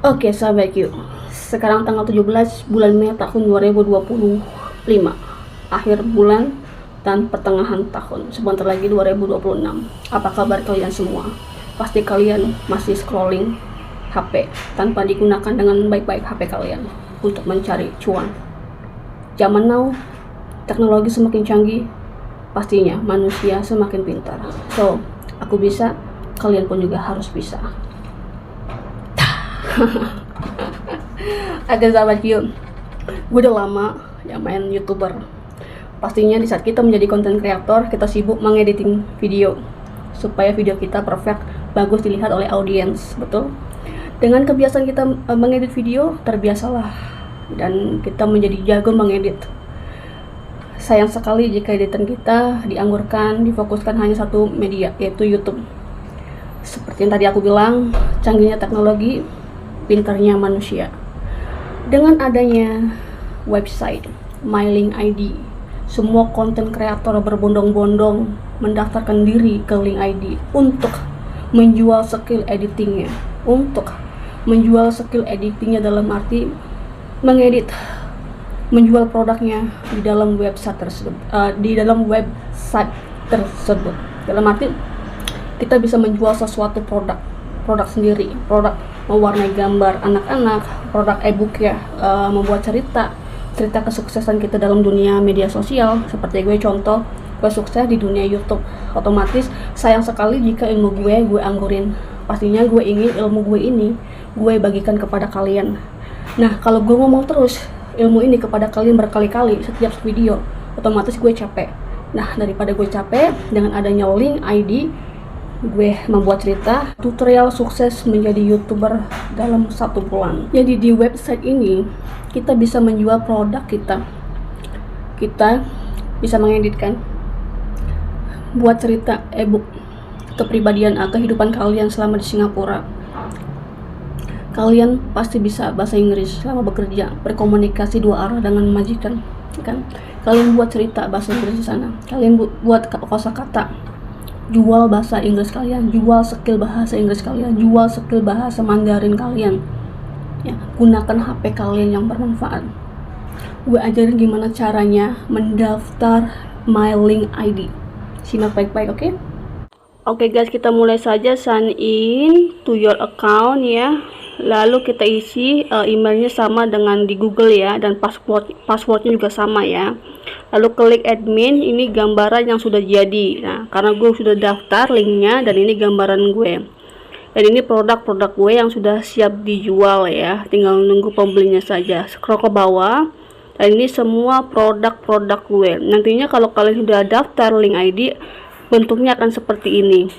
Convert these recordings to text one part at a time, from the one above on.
Oke, sahabatku. Sekarang tanggal 17 bulan Mei tahun 2025. Akhir bulan dan pertengahan tahun. Sebentar lagi 2026. Apa kabar kalian semua? Pasti kalian masih scrolling HP tanpa digunakan dengan baik-baik HP kalian untuk mencari cuan. Zaman now, teknologi semakin canggih, pastinya manusia semakin pintar. So, aku bisa, kalian pun juga harus bisa. Agak sahabat gue udah lama ya main YouTuber. Pastinya di saat kita menjadi content creator, kita sibuk mengediting video supaya video kita perfect, bagus dilihat oleh audiens, betul? Dengan kebiasaan kita mengedit video, terbiasalah dan kita menjadi jago mengedit. Sayang sekali jika editan kita dianggurkan, difokuskan hanya satu media, yaitu YouTube. Seperti yang tadi aku bilang, canggihnya teknologi, pintarnya manusia. Dengan adanya website MyLink ID, semua konten kreator berbondong-bondong mendaftarkan diri ke Link ID untuk menjual skill editingnya, dalam arti mengedit, menjual produknya di dalam website tersebut, dalam arti kita bisa menjual sesuatu produk sendiri, produk mewarnai gambar anak-anak, produk e-book ya, membuat cerita kesuksesan kita dalam dunia media sosial. Seperti gue contoh, gue sukses di dunia YouTube. Otomatis sayang sekali jika ilmu gue anggurin. Pastinya gue ingin ilmu gue ini gue bagikan kepada kalian. Nah, kalau gue ngomong terus ilmu ini kepada kalian berkali-kali setiap video, otomatis gue capek. Nah, daripada gue capek, dengan adanya Link ID, gue membuat cerita tutorial sukses menjadi YouTuber dalam 1 bulan. Jadi di website ini kita bisa menjual produk kita bisa mengeditkan, buat cerita e-book kepribadian atau kehidupan kalian selama di Singapura. Kalian pasti bisa bahasa Inggris selama bekerja, berkomunikasi 2 arah dengan majikan, kan? Kalian buat cerita bahasa Inggris di sana, kalian buat kosakata, jual bahasa Inggris kalian, jual skill bahasa Inggris kalian, jual skill bahasa Mandarin kalian ya. Gunakan HP kalian yang bermanfaat. Gue ajarin gimana caranya mendaftar MyLink ID. Simak baik-baik, oke? Oke guys, kita mulai saja. Sign in to your account ya. Lalu kita isi emailnya sama dengan di Google ya, dan passwordnya juga sama ya. Lalu klik admin, ini gambaran yang sudah jadi. Nah, karena gue sudah daftar linknya, dan ini gambaran gue. Dan ini produk-produk gue yang sudah siap dijual ya, tinggal nunggu pembelinya saja. Scroll ke bawah, dan ini semua produk-produk gue. Nantinya kalau kalian sudah daftar Link ID, bentuknya akan seperti ini.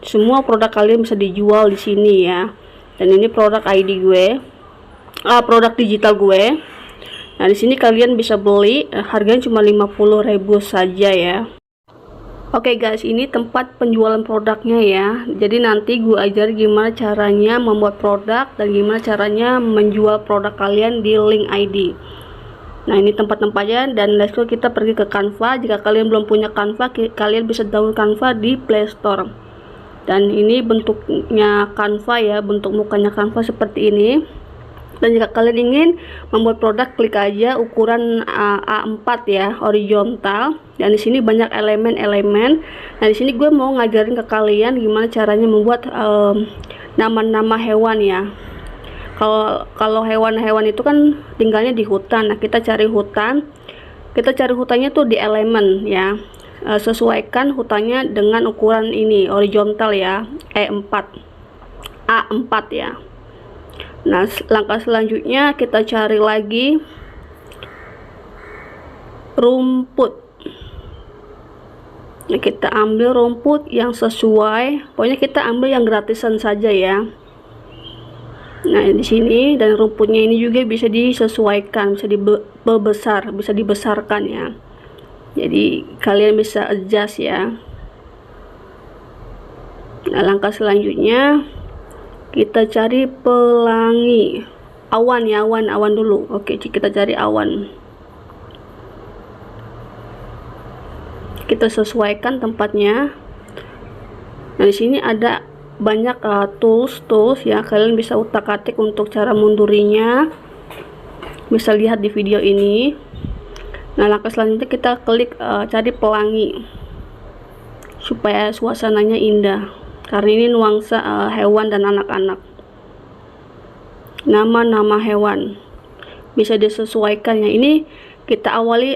Semua produk kalian bisa dijual di sini ya. Dan ini produk ID gue, produk digital gue. Nah, di sini kalian bisa beli, harganya cuma 50.000 saja ya. Oke guys, ini tempat penjualan produknya ya. Jadi nanti gue ajar gimana caranya membuat produk dan gimana caranya menjual produk kalian di Link ID. Nah, ini tempat-tempatnya, dan let's go kita pergi ke Canva. Jika kalian belum punya Canva, kalian bisa download Canva di Play Store. Dan ini bentuknya Canva ya, bentuk mukanya Canva seperti ini. Dan jika kalian ingin membuat produk, klik aja ukuran A4 ya, horizontal. Dan di sini banyak elemen-elemen. Nah, di sini gue mau ngajarin ke kalian gimana caranya membuat nama-nama hewan ya. Kalau hewan-hewan itu kan tinggalnya di hutan. Nah, kita cari hutannya tuh di elemen ya. Sesuaikan hutannya dengan ukuran ini, horizontal ya, A4 ya. Nah, langkah selanjutnya kita cari lagi rumput. Nah, kita ambil rumput yang sesuai, pokoknya kita ambil yang gratisan saja ya. Nah, di sini, dan rumputnya ini juga bisa disesuaikan, bisa bisa dibesarkan ya. Jadi kalian bisa adjust ya. Nah, langkah selanjutnya kita cari pelangi, awan ya, awan dulu. Oke, kita cari awan. Kita sesuaikan tempatnya. Nah, di sini ada banyak tools ya, kalian bisa utak-atik untuk cara mundurinya, bisa lihat di video ini. Nah, langkah selanjutnya kita klik cari pelangi supaya suasananya indah, karena ini nuansa hewan dan anak-anak. Nama-nama hewan bisa disesuaikan ya. Ini kita awali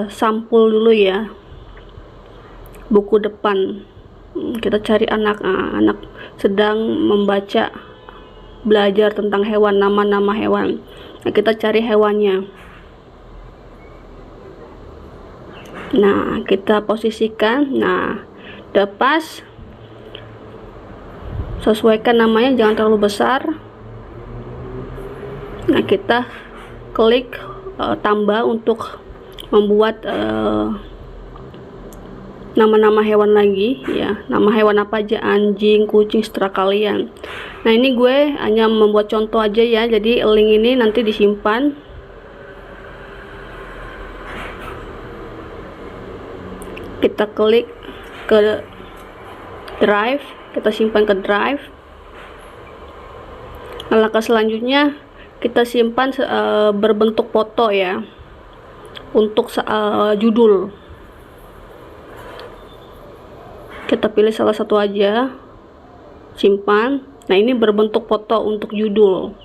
sampul dulu ya, buku depan. Kita cari anak sedang membaca, belajar tentang hewan, nama-nama hewan. Nah, kita cari hewannya. Nah, kita posisikan. Nah, udah pas, sesuaikan namanya, jangan terlalu besar. Nah, kita klik tambah untuk membuat nama-nama hewan lagi ya. Nama hewan apa aja, anjing, kucing, seterah kalian. Nah, ini gue hanya membuat contoh aja ya, jadi link ini nanti disimpan. Kita klik ke drive, kita simpan ke drive. Nah, langkah selanjutnya kita simpan berbentuk foto ya, untuk judul. Kita pilih salah satu aja, simpan. Nah, ini berbentuk foto untuk judul.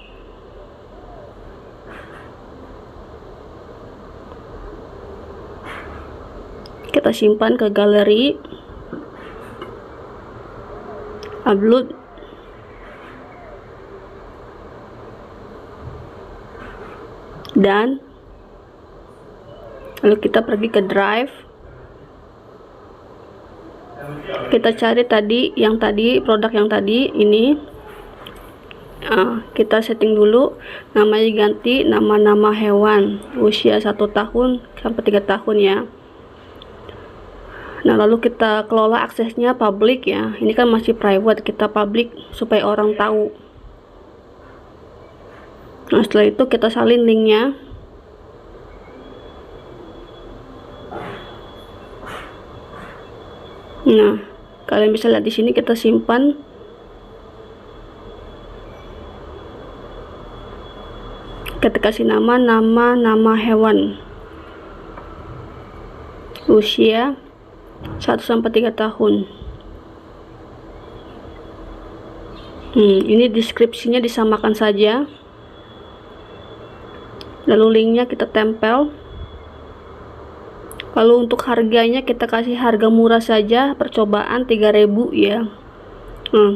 Kita simpan ke galeri, upload, dan lalu kita pergi ke drive. Kita cari produk yang tadi ini. Kita setting dulu, namanya ganti nama-nama hewan, usia 1 tahun sampai 3 tahun ya. Nah, lalu kita kelola aksesnya public ya. Ini kan masih private, kita public supaya orang tahu. Nah, setelah itu kita salin linknya. Nah, kalian bisa lihat di sini, kita simpan. Kita kasih nama hewan, usia 1 sampai 3 tahun. Ini deskripsinya disamakan saja. Lalu linknya kita tempel. Lalu untuk harganya kita kasih harga murah saja, percobaan 3.000 ya.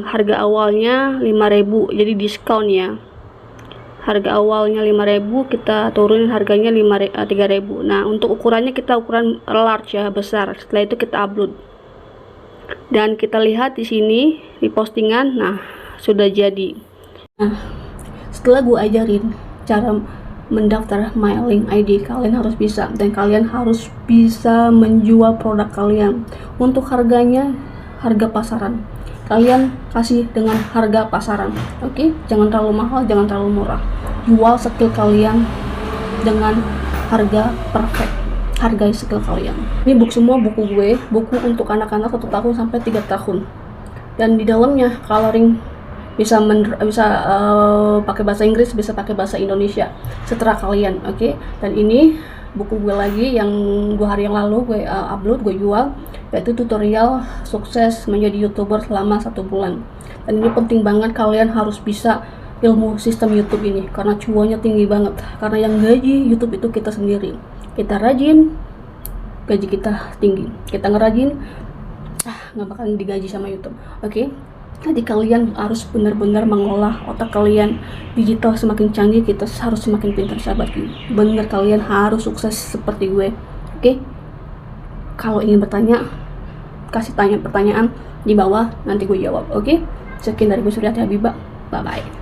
Harga awalnya 5.000, jadi diskon ya. Harga awalnya 5.000, kita turunin harganya 3.000. Nah, untuk ukurannya kita ukuran large ya, besar. Setelah itu kita upload. Dan kita lihat di sini di postingan, nah sudah jadi. Nah, setelah gue ajarin cara mendaftar mailing ID, kalian harus bisa, dan kalian harus bisa menjual produk kalian. Untuk harganya, harga pasaran, kalian kasih dengan harga pasaran, oke? Jangan terlalu mahal, jangan terlalu murah. Jual skill kalian dengan harga perfect, hargai skill kalian. Ini semua buku gue, buku untuk anak-anak 1 tahun sampai 3 tahun, dan di dalamnya coloring bisa pakai bahasa Inggris, bisa pakai bahasa Indonesia, seterah kalian, oke? Dan ini buku gue lagi yang 2 hari yang lalu gue upload, gue jual, yaitu tutorial sukses menjadi YouTuber selama 1 bulan. Dan ini penting banget, kalian harus bisa ilmu sistem YouTube ini, karena cuannya tinggi banget. Karena yang gaji YouTube itu kita sendiri. Kita rajin, gaji kita tinggi. Kita ngerajin, nggak bakalan digaji sama YouTube, oke? Jadi kalian harus benar-benar mengolah otak kalian. Digital semakin canggih, kita harus semakin pintar, sahabatku. Bener, kalian harus sukses seperti gue, oke? Kalau ingin bertanya, kasih pertanyaan di bawah, nanti gue jawab, oke? Sekian dari gue, Suryati Habibah, bye bye.